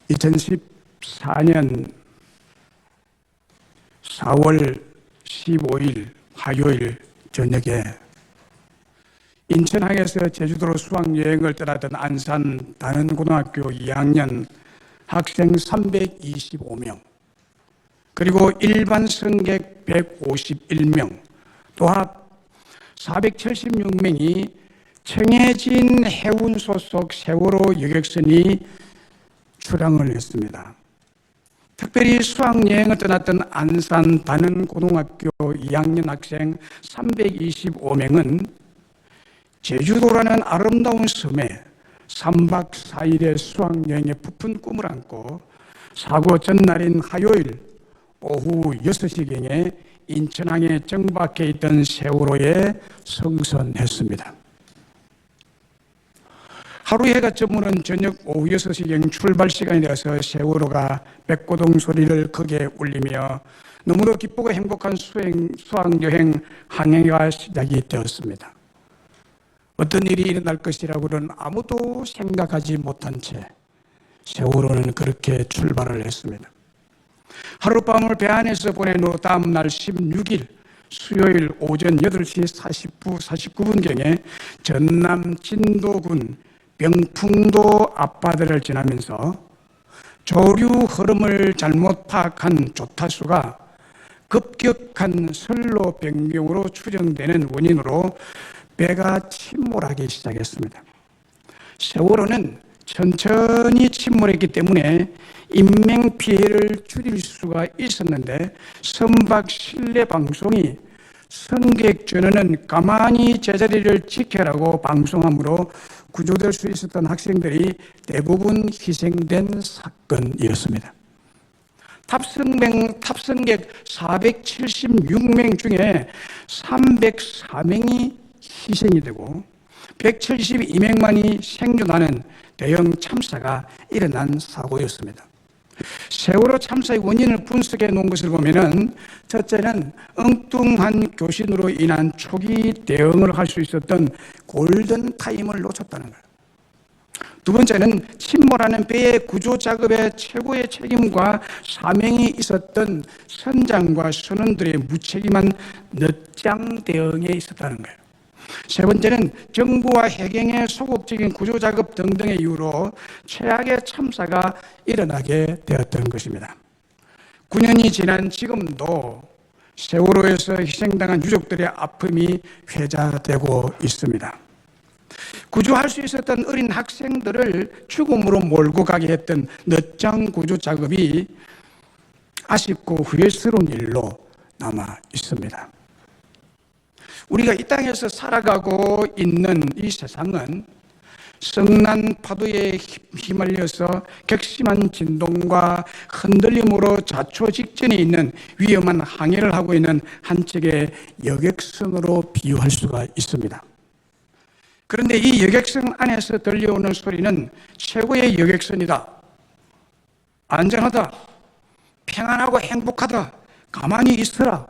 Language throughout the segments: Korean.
2014년 4월 15일 화요일 저녁에 인천항에서 제주도로 수학여행을 떠나던 안산 단원고등학교 2학년 학생 325명, 그리고 일반 승객 151명, 또합 476명이 청해진 해운 소속 세월호 여객선이 출항을 했습니다. 특별히 수학여행을 떠났던 안산 단원고등학교 2학년 학생 325명은 제주도라는 아름다운 섬에 3박 4일의 수학여행의 부푼 꿈을 안고 사고 전날인 화요일 오후 6시경에 인천항에 정박해 있던 세월호에 승선했습니다. 하루 해가 저무는 저녁 오후 6시경 출발 시간이 되어서 세월호가 백고동 소리를 크게 울리며 너무도 기쁘고 행복한 수학여행 항해가 시작이 되었습니다. 어떤 일이 일어날 것이라고는 아무도 생각하지 못한 채 세월호는 그렇게 출발을 했습니다. 하룻밤을 배 안에서 보낸 후 다음 날 16일 수요일 오전 8시 49분경에 전남 진도군 병풍도 앞바다를 지나면서 조류 흐름을 잘못 파악한 조타수가 급격한 선로 변경으로 추정되는 원인으로 배가 침몰하기 시작했습니다. 세월호는 천천히 침몰했기 때문에 인명피해를 줄일 수가 있었는데 선박 실내 방송이 승객 전원은 가만히 제자리를 지켜라고 방송함으로 구조될 수 있었던 학생들이 대부분 희생된 사건이었습니다. 탑승객 476명 중에 304명이 희생이 되고 172명만이 생존하는 대형 참사가 일어난 사고였습니다. 세월호 참사의 원인을 분석해 놓은 것을 보면은 첫째는 엉뚱한 교신으로 인한 초기 대응을 할 수 있었던 골든 타임을 놓쳤다는 거예요. 두 번째는 침몰하는 배의 구조 작업에 최고의 책임과 사명이 있었던 선장과 선원들의 무책임한 늦장 대응에 있었다는 거예요. 세 번째는 정부와 해경의 소극적인 구조작업 등등의 이유로 최악의 참사가 일어나게 되었던 것입니다. 9년이 지난 지금도 세월호에서 희생당한 유족들의 아픔이 회자되고 있습니다. 구조할 수 있었던 어린 학생들을 죽음으로 몰고 가게 했던 늦장 구조 작업이 아쉽고 후회스러운 일로 남아 있습니다. 우리가 이 땅에서 살아가고 있는 이 세상은 성난 파도에 휘말려서 격심한 진동과 흔들림으로 좌초 직전에 있는 위험한 항해를 하고 있는 한 척의 여객선으로 비유할 수가 있습니다. 그런데 이 여객선 안에서 들려오는 소리는 최고의 여객선이다, 안전하다, 평안하고 행복하다, 가만히 있어라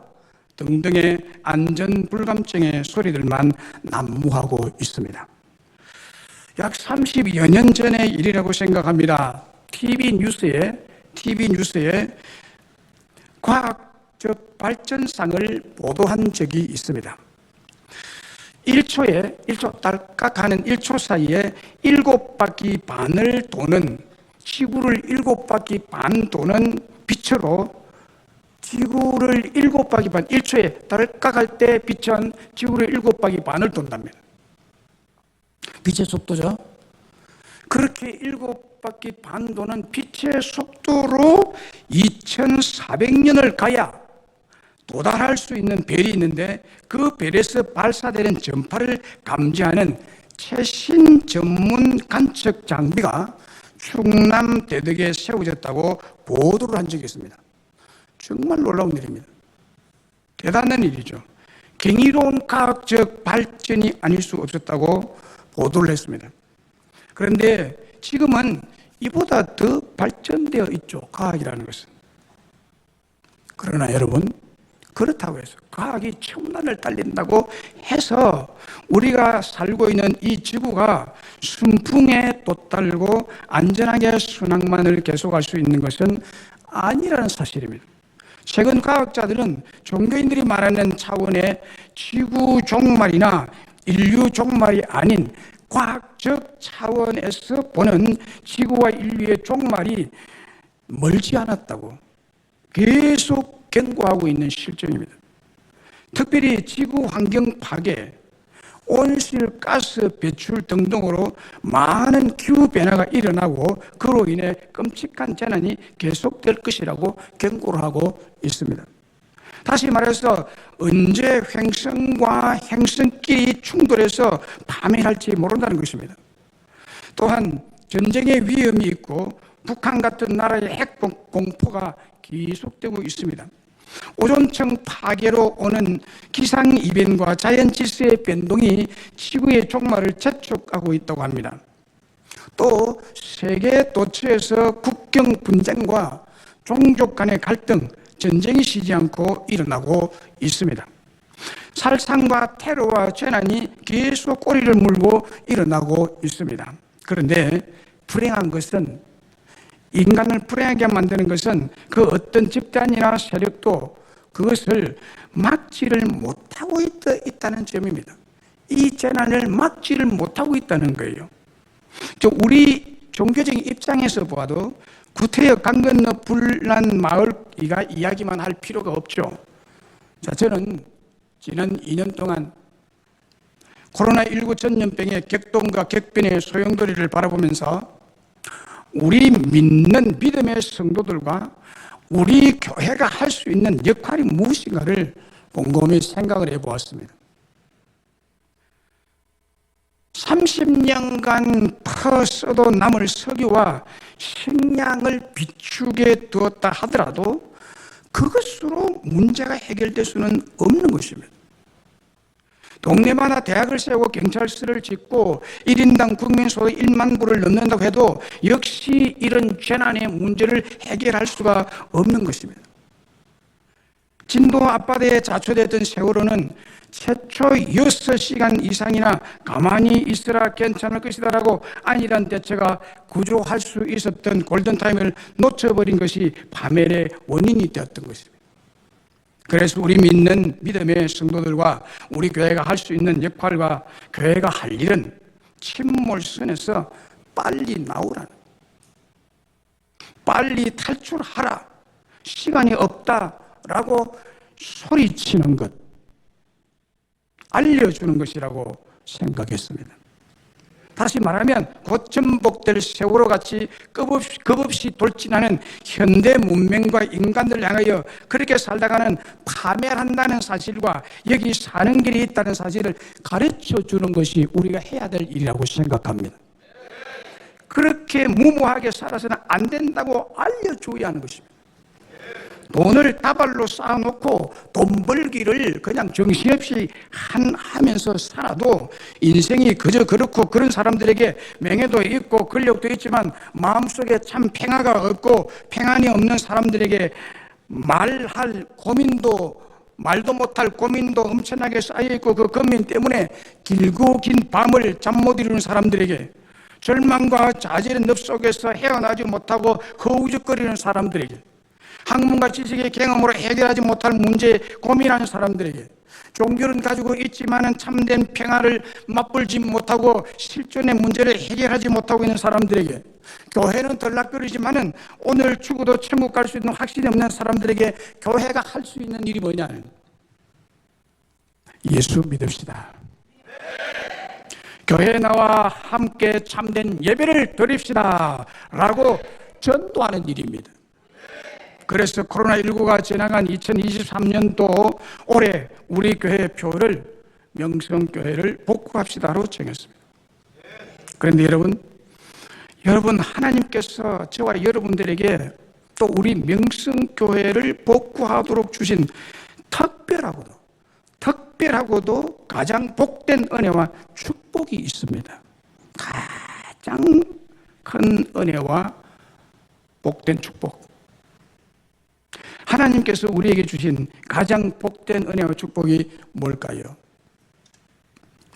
등등의 안전불감증의 소리들만 난무하고 있습니다. 약 30여 년 전의 일이라고 생각합니다. TV 뉴스에 과학적 발전상을 보도한 적이 있습니다. 1초 딸깍하는 1초 사이에 7바퀴 반을 도는, 지구를 7바퀴 반 도는 빛으로 지구를 7바퀴 반, 1초에 딸깍할 때 빛은 지구를 7바퀴 반을 돈답니다. 빛의 속도죠. 그렇게 7바퀴 반 도는 빛의 속도로 2400년을 가야 도달할 수 있는 별이 있는데 그 별에서 발사되는 전파를 감지하는 최신 전문 관측 장비가 충남 대덕에 세워졌다고 보도를 한 적이 있습니다. 정말 놀라운 일입니다. 대단한 일이죠. 경이로운 과학적 발전이 아닐 수 없었다고 보도를 했습니다. 그런데 지금은 이보다 더 발전되어 있죠, 과학이라는 것은. 그러나 여러분, 그렇다고 해서 과학이 천만을 달린다고 해서 우리가 살고 있는 이 지구가 순풍에 돛달고 안전하게 순항만을 계속할 수 있는 것은 아니라는 사실입니다. 최근 과학자들은 종교인들이 말하는 차원의 지구 종말이나 인류 종말이 아닌 과학적 차원에서 보는 지구와 인류의 종말이 멀지 않았다고 계속 경고하고 있는 실정입니다. 특별히 지구 환경 파괴, 온실가스 배출 등등으로 많은 기후변화가 일어나고 그로 인해 끔찍한 재난이 계속될 것이라고 경고를 하고 있습니다. 다시 말해서 언제 횡성과 행성끼리 충돌해서 파멸할지 모른다는 것입니다. 또한 전쟁의 위험이 있고 북한 같은 나라의 핵 공포가 계속되고 있습니다. 오존층 파괴로 오는 기상이변과 자연질서의 변동이 지구의 종말을 재촉하고 있다고 합니다. 또 세계 도처에서 국경 분쟁과 종족 간의 갈등, 전쟁이 쉬지 않고 일어나고 있습니다. 살상과 테러와 재난이 계속 꼬리를 물고 일어나고 있습니다. 그런데 불행한 것은 인간을 불행하게 만드는 것은 그 어떤 집단이나 세력도 그것을 막지를 못하고 있다는 점입니다. 이 재난을 막지를 못하고 있다는 거예요. 우리 종교적인 입장에서 보아도 구태여 강 건너 불난 마을 이야기만 할 필요가 없죠. 자, 저는 지난 2년 동안 코로나19 전염병의 격동과 격변의 소용돌이를 바라보면서 우리 믿는 믿음의 성도들과 우리 교회가 할 수 있는 역할이 무엇인가를 곰곰이 생각을 해보았습니다. 30년간 더 써도 남을 석유와 식량을 비축해 두었다 하더라도 그것으로 문제가 해결될 수는 없는 것입니다. 동네마다 대학을 세우고 경찰서를 짓고 1인당 국민소득 1만 불을 넣는다고 해도 역시 이런 재난의 문제를 해결할 수가 없는 것입니다. 진도 앞바다에 자초됐던 세월호는 최초 6시간 이상이나 가만히 있으라 괜찮을 것이다라고 안일한 대처가 구조할 수 있었던 골든타임을 놓쳐버린 것이 파멸의 원인이 되었던 것입니다. 그래서 우리 믿는 믿음의 성도들과 우리 교회가 할 수 있는 역할과 교회가 할 일은 침몰선에서 빨리 나오라는, 빨리 탈출하라, 시간이 없다라고 소리치는 것, 알려주는 것이라고 생각했습니다. 다시 말하면 곧 전복될 세월호같이 겁없이 돌진하는 현대 문명과 인간들 향하여 그렇게 살다가는 파멸한다는 사실과 여기 사는 길이 있다는 사실을 가르쳐주는 것이 우리가 해야 될 일이라고 생각합니다. 그렇게 무모하게 살아서는 안 된다고 알려줘야 하는 것입니다. 돈을 다발로 쌓아놓고 돈 벌기를 그냥 정신없이 하면서 살아도 인생이 그저 그렇고 그런 사람들에게 명예도 있고 권력도 있지만 마음속에 참 평화가 없고 평안이 없는 사람들에게 말도 못할 고민도 엄청나게 쌓여있고 그 고민 때문에 길고 긴 밤을 잠 못 이루는 사람들에게 절망과 좌절의 늪 속에서 헤어나지 못하고 허우적거리는 사람들에게 학문과 지식의 경험으로 해결하지 못할 문제에 고민하는 사람들에게 종교는 가지고 있지만 참된 평화를 맛보지 못하고 실존의 문제를 해결하지 못하고 있는 사람들에게 교회는 덜락거리지만 오늘 죽어도 천국 갈 수 있는 확신이 없는 사람들에게 교회가 할 수 있는 일이 뭐냐는 예수 믿읍시다. 교회에 나와 함께 참된 예배를 드립시다 라고 전도하는 일입니다. 그래서 코로나19가 지나간 2023년도 올해 우리 교회 표를 명성교회를 복구합시다로 정했습니다. 그런데 여러분 하나님께서 저와 여러분들에게 또 우리 명성교회를 복구하도록 주신 특별하고도 가장 복된 은혜와 축복이 있습니다. 가장 큰 은혜와 복된 축복. 하나님께서 우리에게 주신 가장 복된 은혜와 축복이 뭘까요?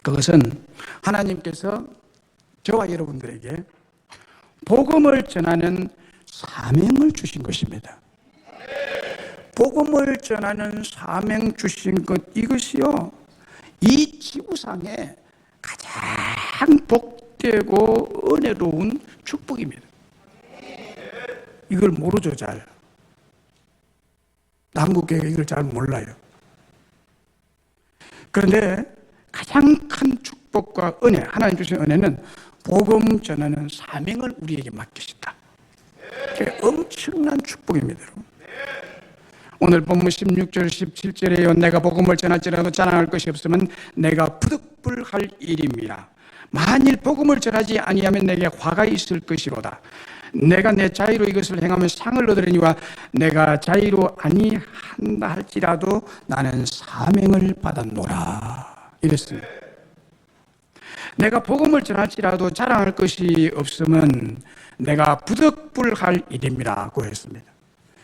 그것은 하나님께서 저와 여러분들에게 복음을 전하는 사명을 주신 것입니다. 복음을 전하는 사명 주신 것, 이것이요, 이 지구상에 가장 복되고 은혜로운 축복입니다. 이걸 모르죠, 잘. 한국교회가 이걸 잘 몰라요. 그런데 가장 큰 축복과 은혜, 하나님 주신 은혜는 복음 전하는 사명을 우리에게 맡기셨다. 엄청난 축복입니다. 오늘 본문 16절 17절에요. 내가 복음을 전할지라도 자랑할 것이 없으면 내가 부득불할 일입니다. 만일 복음을 전하지 아니하면 내게 화가 있을 것이로다. 내가 내 자유로 이것을 행하면 상을 얻으려니와 내가 자유로 아니한다 할지라도 나는 사명을 받았노라. 이랬습니다. 내가 복음을 전할지라도 자랑할 것이 없으면 내가 부득불할 일입니다고 했습니다.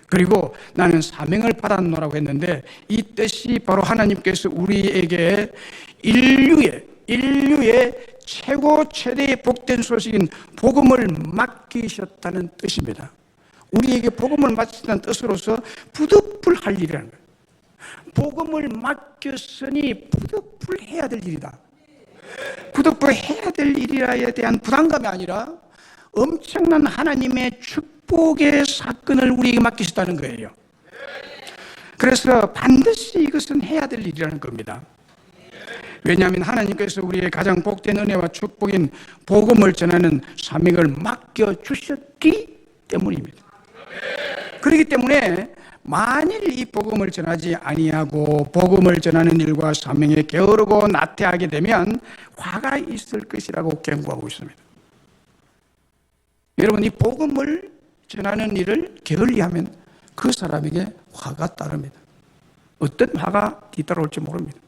그리고 나는 사명을 받았노라고 했는데, 이 뜻이 바로 하나님께서 우리에게 인류의 최고 최대의 복된 소식인 복음을 맡기셨다는 뜻입니다. 우리에게 복음을 맡기셨다는 뜻으로서 부득불할 일이라는 거예요. 복음을 맡겼으니 부득불해야 될 일이다. 부득불해야 될 일이라에 대한 부담감이 아니라 엄청난 하나님의 축복의 사건을 우리에게 맡기셨다는 거예요. 그래서 반드시 이것은 해야 될 일이라는 겁니다. 왜냐하면 하나님께서 우리의 가장 복된 은혜와 축복인 복음을 전하는 사명을 맡겨주셨기 때문입니다. 그렇기 때문에 만일 이 복음을 전하지 아니하고 복음을 전하는 일과 사명에 게으르고 나태하게 되면 화가 있을 것이라고 경고하고 있습니다. 여러분, 이 복음을 전하는 일을 게을리하면 그 사람에게 화가 따릅니다. 어떤 화가 뒤따라올지 모릅니다.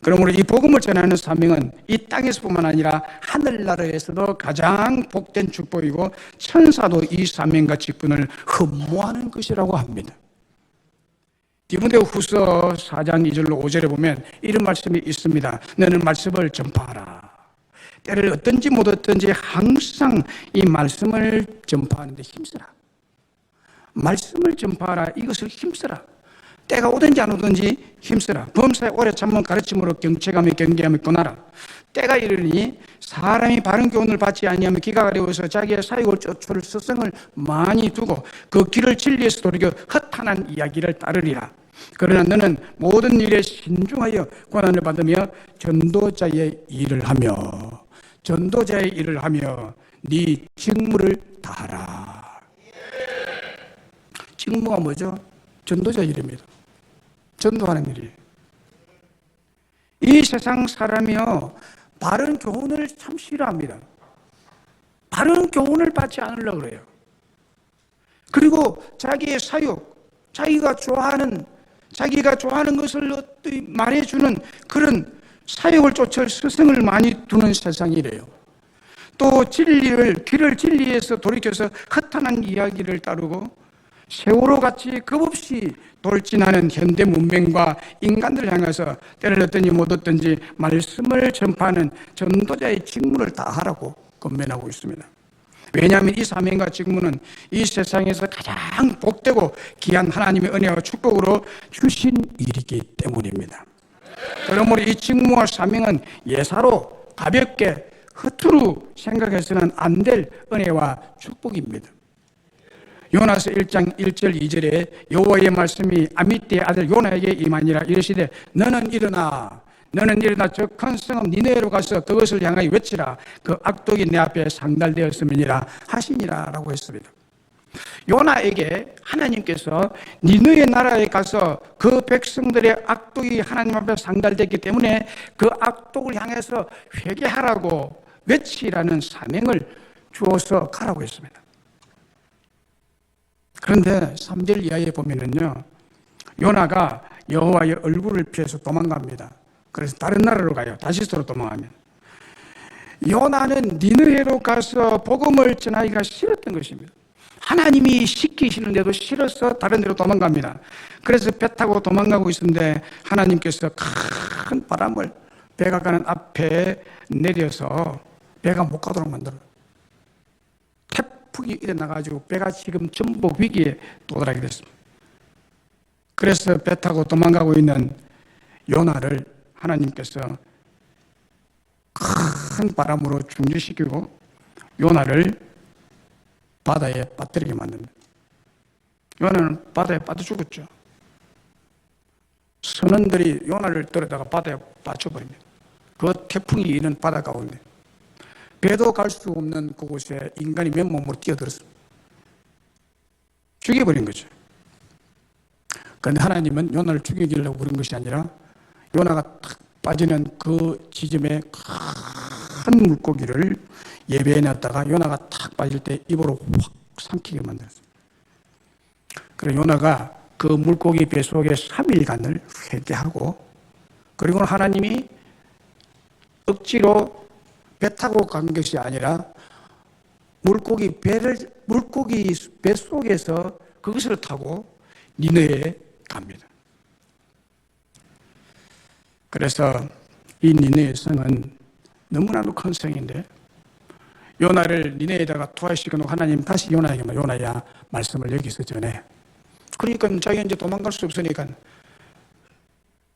그러므로 이 복음을 전하는 사명은 이 땅에서뿐만 아니라 하늘나라에서도 가장 복된 축복이고, 천사도 이 사명과 직분을 흠모하는 것이라고 합니다. 디모데후서 4장 2절로 5절에 보면 이런 말씀이 있습니다. 너는 말씀을 전파하라. 때를 어떤지 못 어떤지 항상 이 말씀을 전파하는데 힘쓰라. 말씀을 전파하라. 이것을 힘쓰라. 때가 오든지 안 오든지 힘쓰라. 범사에 오래 참은 가르침으로 경책하며 경계하며 권하라. 때가 이르니 사람이 바른 교훈을 받지 아니하면 기가 가려워서 자기의 사욕을 쫓을 스승을 많이 두고 그 길을 진리에서 돌이켜 허탄한 이야기를 따르리라. 그러나 너는 모든 일에 신중하여 권한을 받으며 전도자의 일을 하며 네 직무를 다하라. 직무가 뭐죠? 전도자 일입니다. 전도하는 일이에요. 이 세상 사람이요, 바른 교훈을 참 싫어합니다. 바른 교훈을 받지 않으려고 그래요. 그리고 자기의 사욕, 자기가 좋아하는 것을 말해주는 그런 사욕을 쫓을 스승을 많이 두는 세상이래요. 또 길을 진리에서 돌이켜서 허탄한 이야기를 따르고 세월호같이 겁없이 돌진하는 현대 문명과 인간들을 향해서 때를 얻든지 못 얻든지 말씀을 전파하는 전도자의 직무를 다하라고 권면하고 있습니다. 왜냐하면 이 사명과 직무는 이 세상에서 가장 복되고 귀한 하나님의 은혜와 축복으로 주신 일이기 때문입니다. 그러므로 이 직무와 사명은 예사로 가볍게 허투루 생각해서는 안 될 은혜와 축복입니다. 요나서 1장 1절 2절에 여호와의 말씀이 아미떼의 아들 요나에게 임하니라. 이르시되 너는 일어나 저 큰 성읍 니느웨로 가서 그것을 향하여 외치라. 그 악독이 내 앞에 상달되었음이니라 하시니라 라고 했습니다. 요나에게 하나님께서 니느웨 나라에 가서 그 백성들의 악독이 하나님 앞에 상달됐기 때문에 그 악독을 향해서 회개하라고 외치라는 사명을 주어서 가라고 했습니다. 그런데 3절 이하에 보면은요, 요나가 여호와의 얼굴을 피해서 도망갑니다. 그래서 다른 나라로 가요. 다시스로 도망가면. 요나는 니느웨로 가서 복음을 전하기가 싫었던 것입니다. 하나님이 시키시는데도 싫어서 다른 데로 도망갑니다. 그래서 배 타고 도망가고 있는데 하나님께서 큰 바람을 배가 가는 앞에 내려서 배가 못 가도록 만들어요. 태풍이 일어나가지고 배가 지금 전복 위기에 도달하게 됐습니다. 그래서 배 타고 도망가고 있는 요나를 하나님께서 큰 바람으로 중지시키고 요나를 바다에 빠뜨리게 만듭니다. 요나는 바다에 빠져 죽었죠. 선원들이 요나를 떨어다가 바다에 빠져버립니다. 그 태풍이 이는 바다 가운데 배도 갈 수 없는 그곳에 인간이 맨몸으로 뛰어들었습니다. 죽여버린 거죠. 그런데 하나님은 요나를 죽이려고 그런 것이 아니라 요나가 탁 빠지는 그 지점에 큰 물고기를 예배해 놨다가 요나가 탁 빠질 때 입으로 확 삼키게 만들었어요. 그래서 요나가 그 물고기 배 속에 3일간을 회개하고, 그리고 하나님이 억지로 배 타고 간 것이 아니라 물고기 배 속에서 그것을 타고 니느웨에 갑니다. 그래서 이 니느웨 성은 너무나도 큰 성인데 요나를 니네에다가 투하시켜 놓고 하나님 다시 요나에게 요나야 말씀을 여기서 전해. 그러니까 자기가 이제 도망갈 수 없으니까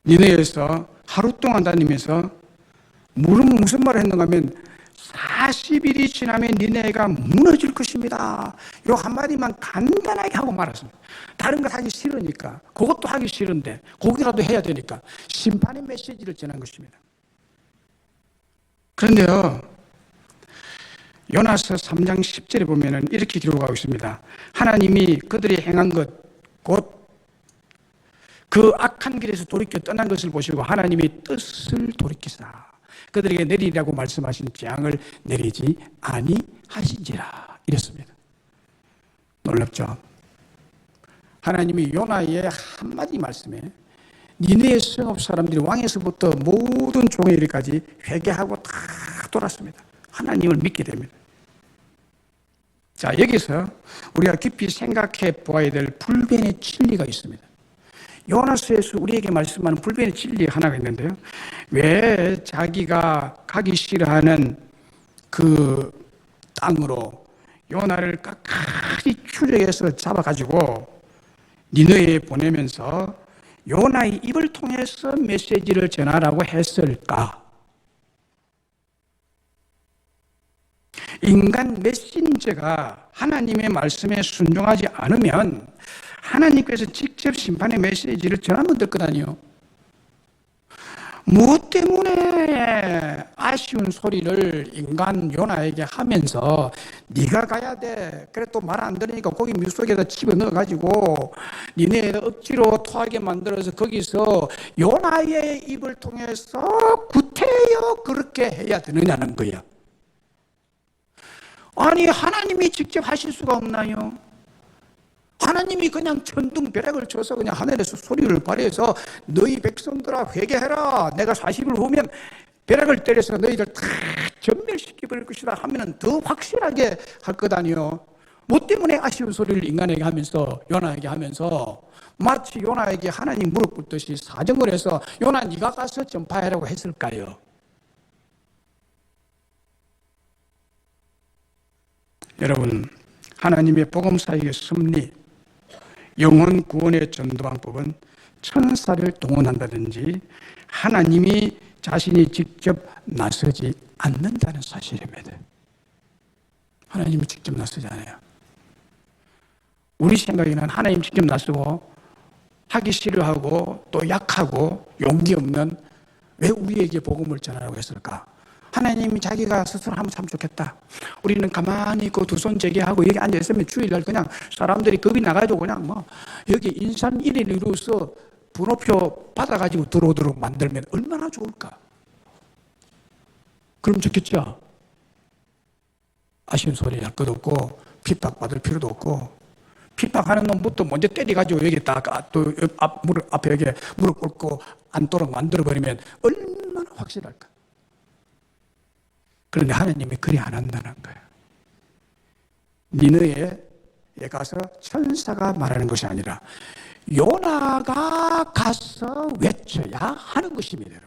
니네에서 하루 동안 다니면서 무슨 말을 했는가 하면 40일이 지나면 니네가 무너질 것입니다. 요 한마디만 간단하게 하고 말았습니다. 다른 걸 하기 싫으니까, 그것도 하기 싫은데 거기라도 해야 되니까 심판의 메시지를 전한 것입니다. 그런데요, 요나서 3장 10절에 보면 이렇게 기록하고 있습니다. 하나님이 그들이 행한 것, 곧 그 악한 길에서 돌이켜 떠난 것을 보시고 하나님이 뜻을 돌이키사 그들에게 내리라고 말씀하신 재앙을 내리지 아니하신지라 이랬습니다. 놀랍죠? 하나님이 요나의 한마디 말씀에 니네의 성읍 사람들이 왕에서부터 모든 종의 일까지 회개하고 다 돌았습니다. 하나님을 믿게 됩니다. 자, 여기서 우리가 깊이 생각해 보아야 될 불변의 진리가 있습니다. 요나서에서 우리에게 말씀하는 불변의 진리 하나가 있는데요. 왜 자기가 가기 싫어하는 그 땅으로 요나를 끝까지 추적해서 잡아가지고 니느웨에 보내면서 요나의 입을 통해서 메시지를 전하라고 했을까? 인간 메신저가 하나님의 말씀에 순종하지 않으면 하나님께서 직접 심판의 메시지를 전하면 될 것 아니에요. 무엇 때문에 아쉬운 소리를 인간 요나에게 하면서 네가 가야 돼. 그래 또 말 안 들으니까 거기 물속에다 집어넣어가지고 니네 억지로 토하게 만들어서 거기서 요나의 입을 통해서 구태여 그렇게 해야 되느냐는 거야. 아니 하나님이 직접 하실 수가 없나요? 하나님이 그냥 천둥벼락을 쳐서 그냥 하늘에서 소리를 발해서 너희 백성들아 회개해라. 내가 40일 후면 벼락을 때려서 너희들 다 전멸시켜버릴 것이다 하면 더 확실하게 할 것 아니요. 뭐 때문에 아쉬운 소리를 인간에게 하면서 요나에게 하면서 마치 요나에게 하나님 무릎 꿇듯이 사정을 해서 요나 네가 가서 전파하라고 했을까요? 여러분, 하나님의 복음사역의 섭리, 영혼 구원의 전도 방법은 천사를 동원한다든지 하나님이 자신이 직접 나서지 않는다는 사실입니다. 하나님이 직접 나서지 않아요. 우리 생각에는 하나님 직접 나서고 하기 싫어하고 또 약하고 용기 없는 왜 우리에게 복음을 전하라고 했을까? 하나님이 자기가 스스로 하면 참 좋겠다. 우리는 가만히 있고 두 손 제기하고 여기 앉아있으면 주일날 그냥 사람들이 겁이 나가지고 그냥 뭐 여기 인산 1일 이루어서 번호표 받아가지고 들어오도록 만들면 얼마나 좋을까? 그럼 좋겠죠? 아쉬운 소리 할 것도 없고 핍박받을 필요도 없고 핍박하는 놈부터 먼저 때려가지고 여기다가 또 무릎 앞에 여기 무릎 꿇고 앉도록 만들어버리면 얼마나 확실할까? 그런데 하나님이 그리 안 한다는 거예요. 니느웨에 가서 천사가 말하는 것이 아니라 요나가 가서 외쳐야 하는 것입니다.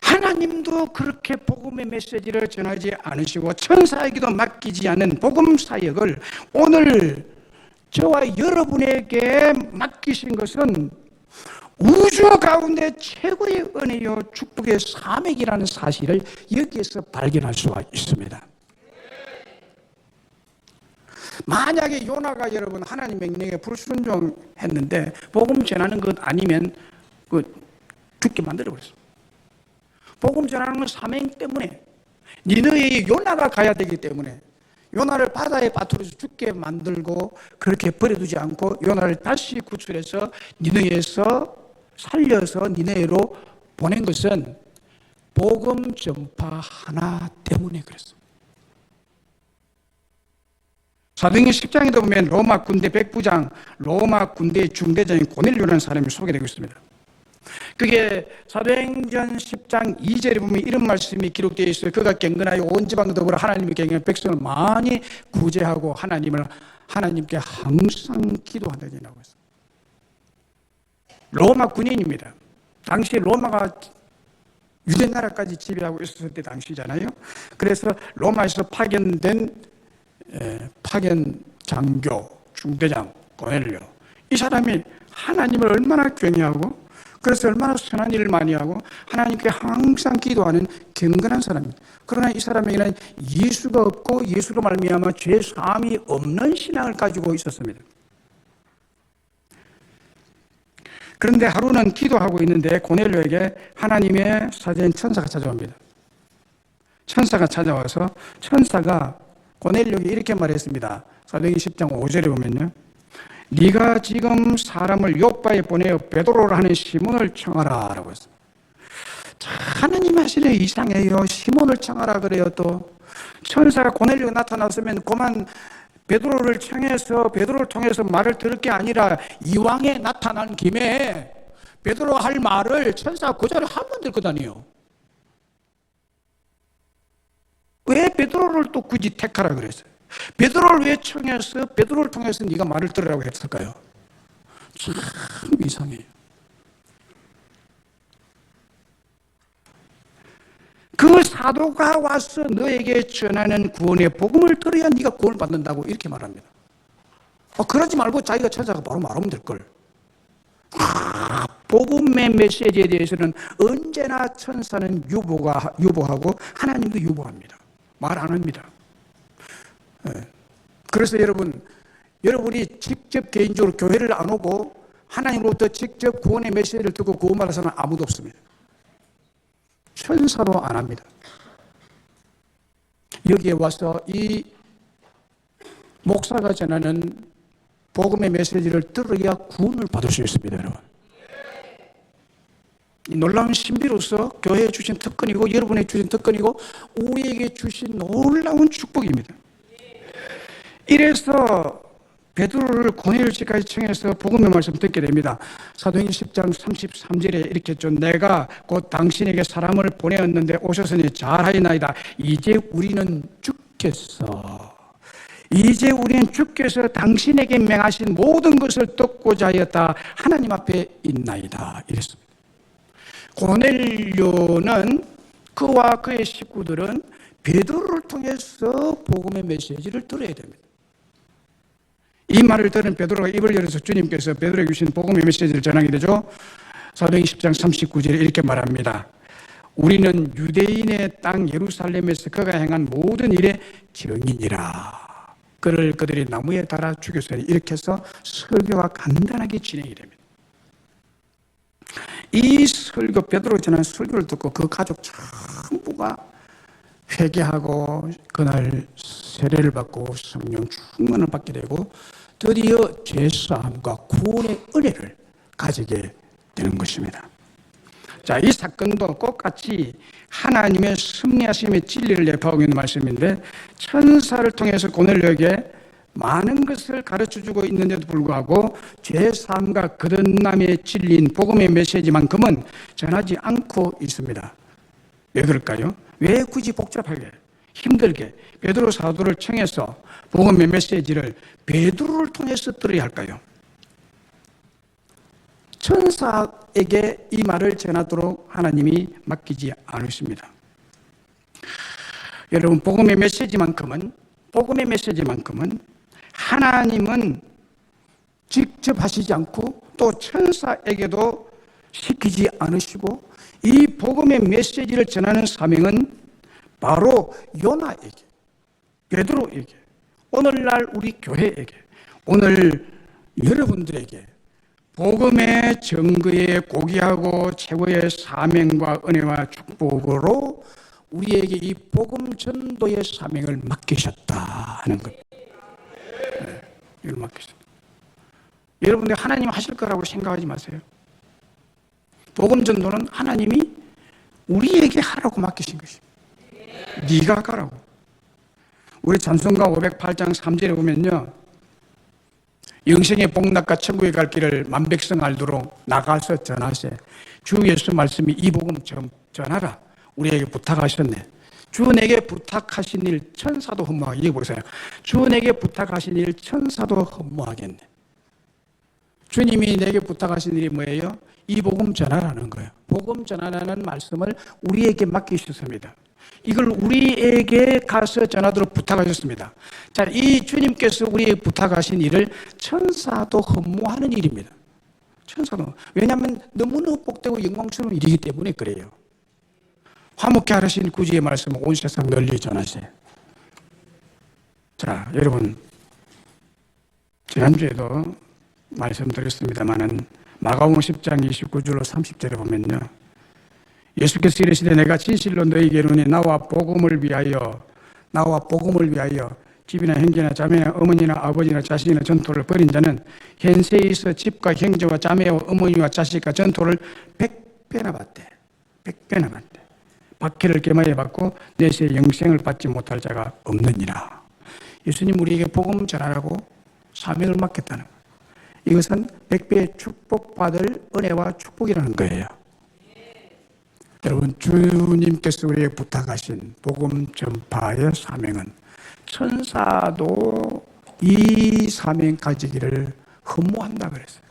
하나님도 그렇게 복음의 메시지를 전하지 않으시고 천사에게도 맡기지 않은 복음 사역을 오늘 저와 여러분에게 맡기신 것은 우주 가운데 최고의 은혜요 축복의 사명이라는 사실을 여기에서 발견할 수가 있습니다. 만약에 요나가 여러분 하나님 명령에 불순종했는데 복음 전하는 것 아니면 죽게 만들어버렸어요. 복음 전하는 건 사명 때문에, 니느웨에 요나가 가야 되기 때문에 요나를 바다에 빠뜨려서 죽게 만들고 그렇게 버려두지 않고 요나를 다시 구출해서 니느웨에서 살려서 니느웨로 보낸 것은 복음 전파 하나 때문에 그랬어요. 사도행전 10장에도 보면 로마 군대 백부장, 로마 군대의 중대장인 고넬료라는 사람이 소개되고 있습니다. 그게 사도행전 10장 2절에 보면 이런 말씀이 기록되어 있어요. 그가 경건하여 온 지방 더불어 하나님의 경외하는 백성을 많이 구제하고 하나님께 항상 기도한다고 했어요. 로마 군인입니다. 당시 로마가 유대 나라까지 지배하고 있었을 때 당시잖아요. 그래서 로마에서 파견된 파견 장교, 중대장 고넬료, 이 사람이 하나님을 얼마나 경외하고 그래서 얼마나 선한 일을 많이 하고 하나님께 항상 기도하는 경건한 사람입니다. 그러나 이 사람에게는 예수가 없고 예수로 말미암아 죄 사함이 없는 신앙을 가지고 있었습니다. 그런데 하루는 기도하고 있는데 고넬료에게 하나님의 사자인 천사가 찾아옵니다. 천사가 찾아와서 천사가 고넬료에게 이렇게 말했습니다. 사도행전 10장 5절에 보면요, 네가 지금 사람을 요바에 보내어 베드로라 하는 시몬을 청하라 라고 했어요. 하나님 하시는 이상해요. 시몬을 청하라 그래요. 또 천사가 고넬료가 나타났으면 그만 베드로를 청해서 베드로를 통해서 말을 들을 게 아니라 이왕에 나타난 김에 베드로가 할 말을 천사가 그 자리에 하면 될 것 아니에요. 왜 베드로를 또 굳이 택하라 그랬어요? 베드로를 왜 청해서 베드로를 통해서 네가 말을 들으라고 했을까요? 참 이상해요. 그 사도가 와서 너에게 전하는 구원의 복음을 들어야 네가 구원을 받는다고 이렇게 말합니다. 그러지 말고 자기가 천사가 바로 말하면 될걸. 복음의 메시지에 대해서는 언제나 천사는 유보하고 하나님도 유보합니다. 말 안 합니다. 그래서 여러분이 직접 개인적으로 교회를 안 오고 하나님으로부터 직접 구원의 메시지를 듣고 구원받은 사람은 아무도 없습니다. 천사도 안 합니다. 여기에 와서 이 목사가 전하는 복음의 메시지를 들어야 구원을 받을 수 있습니다, 여러분. 이 놀라운 신비로서 교회에 주신 특권이고 여러분에게 주신 특권이고 우리에게 주신 놀라운 축복입니다. 이래서 베드로를 고넬료까지 청해서 복음의 말씀 듣게 됩니다. 사도행전 10장 33절에 이렇게 했죠. 내가 곧 당신에게 사람을 보내었는데 오셨으니 잘하였나이다. 이제 우리는 주께서 당신에게 명하신 모든 것을 듣고자 하였다. 하나님 앞에 있나이다. 이랬습니다. 고넬료는 그와 그의 식구들은 베드로를 통해서 복음의 메시지를 들어야 됩니다. 이 말을 들은 베드로가 입을 열어서 주님께서 베드로에게 주신 복음의 메시지를 전하게 되죠. 사도행전 10장 39절에 이렇게 말합니다. 우리는 유대인의 땅 예루살렘에서 그가 행한 모든 일의 증인이라. 그를 그들이 나무에 달아 죽였으니 이렇게 해서 설교가 간단하게 진행이 됩니다. 이 설교, 베드로가 전하는 설교를 듣고 그 가족 전부가 회개하고 그날 세례를 받고 성령 충만을 받게 되고 드디어 죄사함과 구원의 은혜를 가지게 되는 것입니다. 자, 이 사건도 똑같이 하나님의 섭리하심의 진리를 예표하고 있는 말씀인데 천사를 통해서 고넬료에게 많은 것을 가르쳐주고 있는데도 불구하고 죄사함과 거듭남의 진리인 복음의 메시지만큼은 전하지 않고 있습니다. 왜 그럴까요? 왜 굳이 복잡하게 힘들게 베드로 사도를 청해서 복음의 메시지를 베드로를 통해서 들어야 할까요? 천사에게 이 말을 전하도록 하나님이 맡기지 않으십니다. 여러분, 복음의 메시지만큼은 하나님은 직접 하시지 않고 또 천사에게도 시키지 않으시고, 이 복음의 메시지를 전하는 사명은 바로 요나에게, 베드로에게, 오늘날 우리 교회에게, 오늘 여러분들에게 복음의 증거에 고귀하고 최고의 사명과 은혜와 축복으로 우리에게 이 복음 전도의 사명을 맡기셨다 하는 것. 네, 이걸 맡기셨다. 여러분들 하나님 하실 거라고 생각하지 마세요. 복음 전도는 하나님이 우리에게 하라고 맡기신 것입니다. 네가 가라고. 우리 찬송가 508장 3절에 보면요, 영생의 복락과 천국에 갈 길을 만백성 알도록 나가서 전하세. 주 예수 말씀이 이 복음 전하라 우리에게 부탁하셨네. 주 내게 부탁하신 일 천사도 허무하게. 이거 보세요. 주 내게 부탁하신 일 천사도 허무하겠네. 주님이 내게 부탁하신 일이 뭐예요? 이 복음 전하라는 거예요. 복음 전하라는 말씀을 우리에게 맡기셨습니다. 이걸 우리에게 가서 전하도록 부탁하셨습니다. 자, 이 주님께서 우리에게 부탁하신 일을 천사도 허무하는 일입니다. 천사도. 왜냐하면 너무너무 복되고 영광스러운 일이기 때문에 그래요. 화목케 하신 구주의 말씀을 온 세상 널리 전하세요. 자, 여러분, 지난주에도 말씀드렸습니다마는 마가복음 10장 29절로 30절에 보면요, 예수께서 이르시되 내가 진실로 너희에게 이르노니 나와 복음을 위하여 집이나 형제나 자매나 어머니나 아버지나 자식이나 전토를 벌인 자는 현세에 있어 집과 형제와 자매와 어머니와 자식과 전토를 100배나 받대. 100배나 받대. 박해를 겸하여 받고 내세에 영생을 받지 못할 자가 없느니라. 예수님 우리에게 복음 전하라고 사명을 맡겼다는 거예요. 이것은 100배의 축복받을 은혜와 축복이라는 거예요. 여러분, 주님께서 우리에게 부탁하신 복음 전파의 사명은 천사도 이 사명 가지기를 허무한다 그랬어요.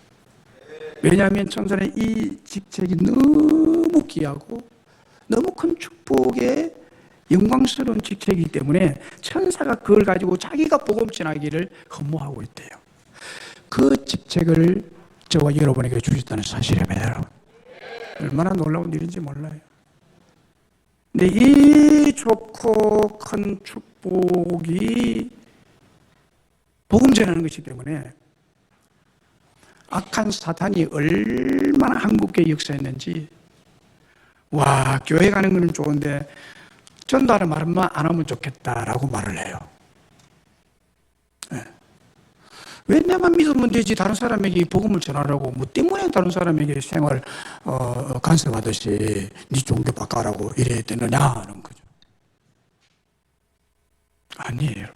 왜냐하면 천사는 이 직책이 너무 귀하고 너무 큰 축복의 영광스러운 직책이기 때문에 천사가 그걸 가지고 자기가 복음 전하기를 허무하고 있대요. 그 직책을 저와 여러분에게 주셨다는 사실입니다, 여러분. 얼마나 놀라운 일인지 몰라요. 근데 이 좋고 큰 축복이 복음 전하는 것이기 때문에 악한 사탄이 얼마나 한국교회에 역사했는지, 와, 교회 가는 건 좋은데 전도하는 말만 안 하면 좋겠다라고 말을 해요. 네. 왜 내만 믿으면 되지? 다른 사람에게 복음을 전하라고 뭐 때문에 다른 사람에게 생활 간섭하듯이 네 종교 바꿔라고 이래야 되느냐 하는 거죠. 아니에요.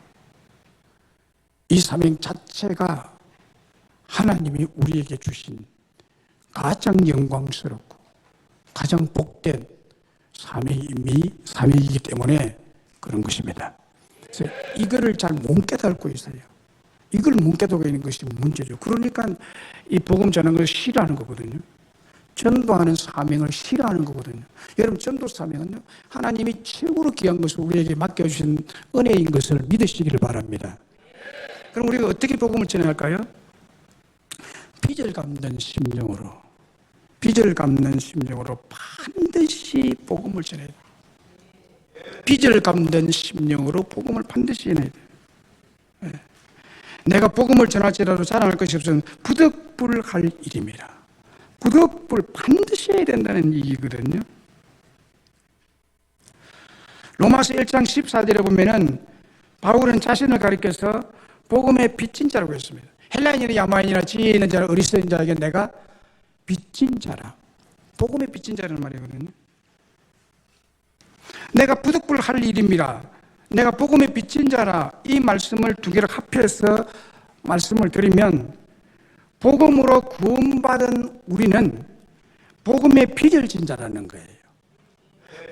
이 사명 자체가 하나님이 우리에게 주신 가장 영광스럽고 가장 복된 사명이기 때문에 그런 것입니다. 그래서 이거를 잘 못 깨닫고 있어요. 이걸 못 깨닫고 있는 것이 문제죠. 그러니까 이 복음 전하는 걸 싫어하는 거거든요. 전도하는 사명을 싫어하는 거거든요. 여러분, 전도 사명은요, 하나님이 최고로 귀한 것을 우리에게 맡겨주신 은혜인 것을 믿으시기를 바랍니다. 그럼 우리가 어떻게 복음을 전해야 할까요? 빚을 갚는 심령으로 반드시 복음을 전해야 돼요. 빚을 갚는 심령으로 복음을 반드시 전해야 돼요. 네. 내가 복음을 전할지라도 자랑할 것이 없으면 부득불할 일입니다. 부득불 반드시 해야 된다는 얘기거든요. 로마서 1장 14절에 보면은 바울은 자신을 가리켜서 복음의 빚진 자라고 했습니다. 헬라인이나 야마인이나 지혜 있는 자나 어리석은 자에게 내가 빚진 자라. 복음의 빚진 자라는 말이거든요. 내가 부득불할 일입니다. 내가 복음의 빚진 자라. 이 말씀을 두 개를 합해서 말씀을 드리면, 복음으로 구원받은 우리는 복음의 빚을 진 자라는 거예요.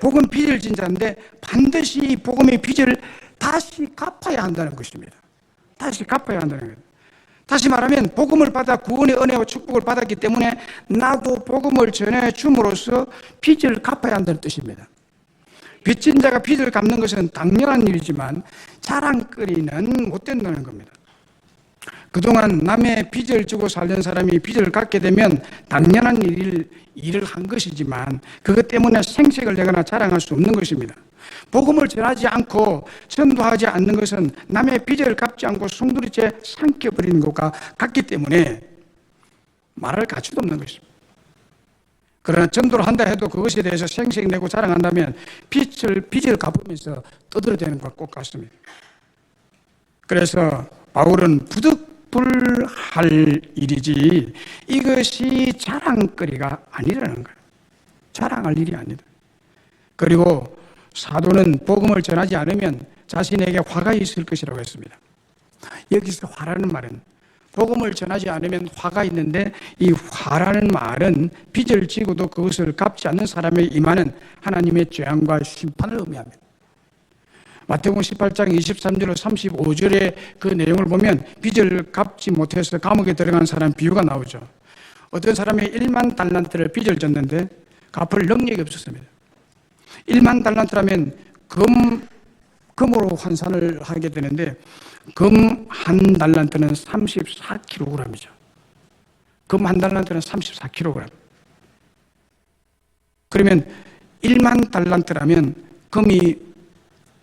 복음 빚을 진 자인데 반드시 이 복음의 빚을 다시 갚아야 한다는 것입니다. 다시 갚아야 한다는 거예요. 다시 말하면 복음을 받아 구원의 은혜와 축복을 받았기 때문에 나도 복음을 전해줌으로써 빚을 갚아야 한다는 뜻입니다. 빚진 자가 빚을 갚는 것은 당연한 일이지만 자랑거리는 못 된다는 겁니다. 그동안 남의 빚을 지고 살던 사람이 빚을 갚게 되면 당연한 일을 한 것이지만 그것 때문에 생색을 내거나 자랑할 수 없는 것입니다. 복음을 전하지 않고 전도하지 않는 것은 남의 빚을 갚지 않고 송두리째 삼켜버리는 것과 같기 때문에 말할 가치도 없는 것입니다. 그러나 전도를 한다 해도 그것에 대해서 생색내고 자랑한다면 빚을 갚으면서 떠들어대는 것과 꼭 같습니다. 그래서 바울은 부득불할 일이지 이것이 자랑거리가 아니라는 거예요. 자랑할 일이 아니다. 그리고 사도는 복음을 전하지 않으면 자신에게 화가 있을 것이라고 했습니다. 여기서 화라는 말은 복음을 전하지 않으면 화가 있는데 이 화라는 말은 빚을 지고도 그것을 갚지 않는 사람에 임하는 하나님의 재앙과 심판을 의미합니다. 마태복음 18장 23절로 35절의 그 내용을 보면 빚을 갚지 못해서 감옥에 들어간 사람 비유가 나오죠. 어떤 사람이 1만 달란트를 빚을 졌는데 갚을 능력이 없었습니다. 1만 달란트라면 금으로 환산을 하게 되는데 금 한 달란트는 34kg이죠. 금 한 달란트는 34kg. 그러면 1만 달란트라면 금이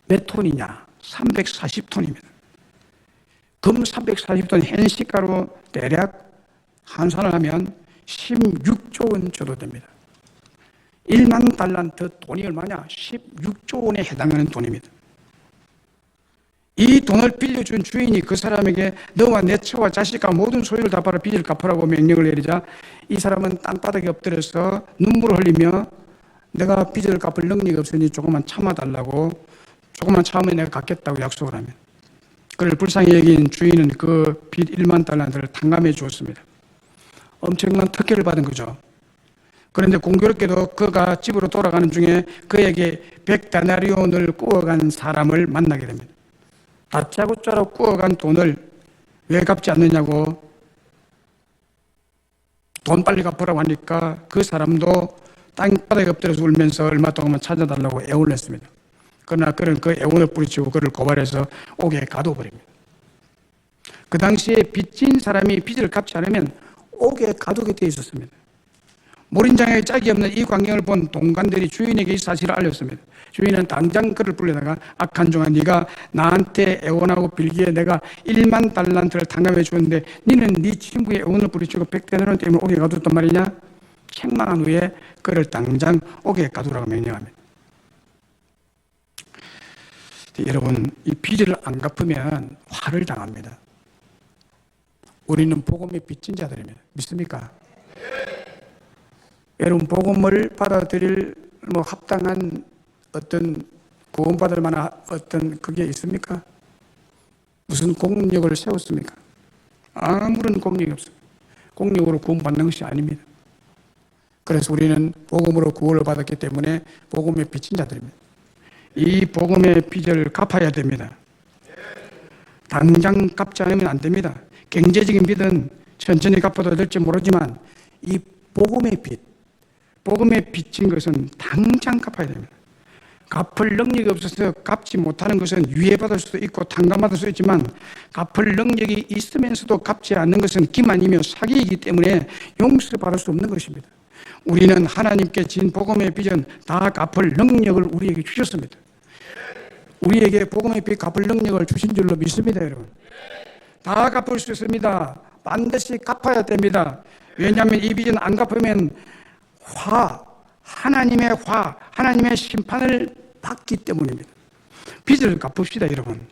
몇 톤이냐? 340톤입니다. 금 340톤 현시가로 대략 환산을 하면 16조 원 정도 됩니다. 1만 달란트 돈이 얼마냐? 16조 원에 해당하는 돈입니다. 이 돈을 빌려준 주인이 그 사람에게 너와 내 처와 자식과 모든 소유를 다 팔아 빚을 갚으라고 명령을 내리자 이 사람은 땅바닥에 엎드려서 눈물을 흘리며 내가 빚을 갚을 능력이 없으니 조금만 참아달라고, 조금만 참으면 내가 갚겠다고 약속을 하면, 그를 불쌍히 여긴 주인은 그 빚 1만 달란트를 탕감해 주었습니다. 엄청난 특혜를 받은 거죠. 그런데 공교롭게도 그가 집으로 돌아가는 중에 그에게 100데나리온을 구워간 사람을 만나게 됩니다. 다짜고짜로 구워간 돈을 왜 갚지 않느냐고 돈 빨리 갚으라고 하니까 그 사람도 땅바닥에 엎드려서 울면서 얼마 동안만 찾아달라고 애원을 했습니다. 그러나 그는 그 애원을 뿌리치고 그를 고발해서 옥에 가둬버립니다. 그 당시에 빚진 사람이 빚을 갚지 않으면 옥에 가두게 되어 있었습니다. 몰인장에 짝이 없는 이 광경을 본 동관들이 주인에게 이 사실을 알렸습니다. 주인은 당장 그를 불러다가 악한 종아, 네가 나한테 애원하고 빌기에 내가 1만 달란트를 탕감해 주었는데 너는 네 친구의 애원을 부리치고 100데나리온 때문에 옥에 가뒀단 말이냐? 책망한 후에 그를 당장 옥에 가두라고 명령합니다. 여러분, 이 빚을 안 갚으면 화를 당합니다. 우리는 복음의 빚진 자들입니다. 믿습니까? 여러분, 복음을 받아들일 합당한 어떤 구원받을 만한 어떤 그게 있습니까? 무슨 공력을 세웠습니까? 아무런 공력이 없습니다. 공력으로 구원받는 것이 아닙니다. 그래서 우리는 복음으로 구원을 받았기 때문에 복음의 빚진 자들입니다. 이 복음의 빚을 갚아야 됩니다. 당장 갚지 않으면 안 됩니다. 경제적인 빚은 천천히 갚아도 될지 모르지만 이 복음의 빚, 복음의 빚진 것은 당장 갚아야 됩니다. 갚을 능력이 없어서 갚지 못하는 것은 유예받을 수도 있고 탕감받을 수도 있지만 갚을 능력이 있으면서도 갚지 않는 것은 기만이며 사기이기 때문에 용서받을 수 없는 것입니다. 우리는 하나님께 진 복음의 빚은 다 갚을 능력을 우리에게 주셨습니다. 우리에게 복음의 빚 갚을 능력을 주신 줄로 믿습니다, 여러분. 다 갚을 수 있습니다. 반드시 갚아야 됩니다. 왜냐하면 이 빚은 안 갚으면 하나님의 심판을 받기 때문입니다. 빚을 갚읍시다, 여러분.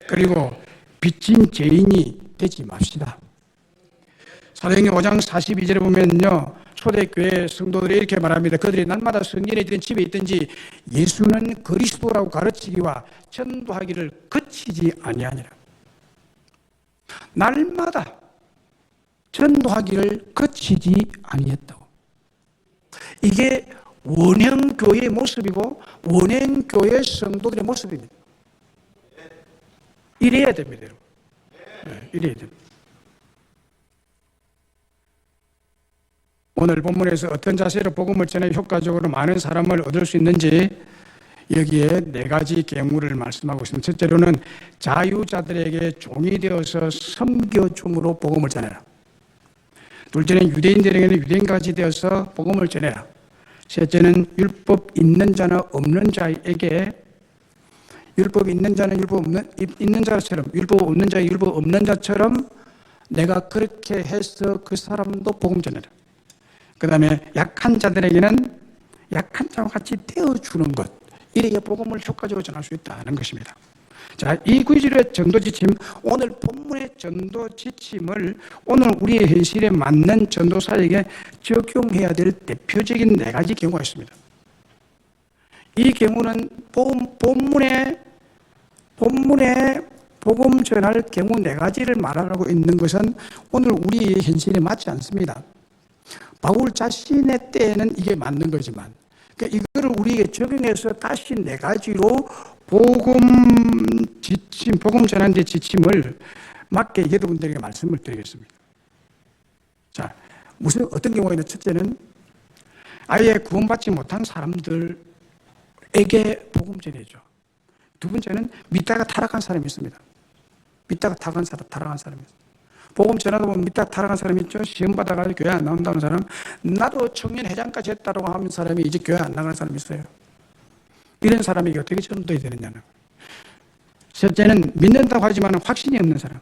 그리고 빚진 죄인이 되지 맙시다. 사도행전 5장 42절에 보면요, 초대교회 성도들이 이렇게 말합니다. 그들이 날마다 성전에 있든 집에 있든지 예수는 그리스도라고 가르치기와 전도하기를 그치지 아니하니라. 날마다 전도하기를 그치지 아니했다고. 이게 원형교회의 모습이고 원형교회 성도들의 모습입니다. 이래야 됩니다, 여러분. 네, 이래야 됩니다. 오늘 본문에서 어떤 자세로 복음을 전해 효과적으로 많은 사람을 얻을 수 있는지 여기에 4가지 계명을 말씀하고 있습니다. 첫째로는 자유자들에게 종이 되어서 섬겨줌으로 복음을 전해라. 둘째는 유대인들에게는 유대인같이 되어서 복음을 전해라. 셋째는 율법 있는 자나 없는 자에게 율법 있는 자는 율법 있는 자처럼, 율법 없는 자는 율법 없는 자처럼 내가 그렇게 해서 그 사람도 복음 전해라. 그 다음에 약한 자들에게는 약한 자와 같이 되어주는 것, 이렇게 복음을 효과적으로 전할 수 있다는 것입니다. 자, 이 구절의 전도 지침, 오늘 본문의 전도 지침을 오늘 우리의 현실에 맞는 전도사에게 적용해야 될 대표적인 4가지 경우가 있습니다. 이 경우는 본문에 복음 전할 경우 4가지를 말하고 있는 것은 오늘 우리의 현실에 맞지 않습니다. 바울 자신의 때에는 이게 맞는 거지만, 그러니까 이거를 우리에게 적용해서 다시 4가지로 복음 전하는 데 지침을 맞게 여러분들에게 말씀을 드리겠습니다. 자, 어떤 경우가 있는, 첫째는 아예 구원받지 못한 사람들에게 복음 전해줘. 두 번째는 믿다가 타락한 사람이 있습니다. 믿다가 타락한 사람이 있습니다. 복음 전하다 보면 믿다가 타락한 사람이 있죠. 시험 받아가지고 교회 안 나온다는 사람, 나도 청년회장까지 했다고 하는 사람이 이제 교회 안 나가는 사람이 있어요. 이런 사람에게 어떻게 전도해야 되느냐는. 셋째는 믿는다고 하지만 확신이 없는 사람.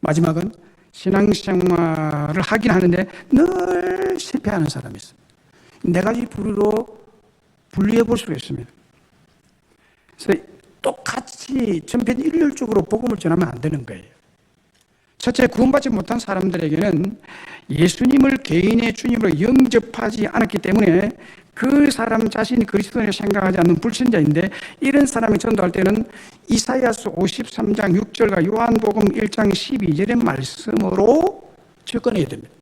마지막은 신앙생활을 하긴 하는데 늘 실패하는 사람이 있습니다. 4가지 부류로 분리해 볼 수가 있습니다. 그래서 똑같이 전편일률적으로 복음을 전하면 안 되는 거예요. 첫째, 구원받지 못한 사람들에게는 예수님을 개인의 주님으로 영접하지 않았기 때문에 그 사람 자신이 그리스도인을 생각하지 않는 불신자인데, 이런 사람이 전도할 때는 이사야서 53장 6절과 요한복음 1장 12절의 말씀으로 접근해야 됩니다.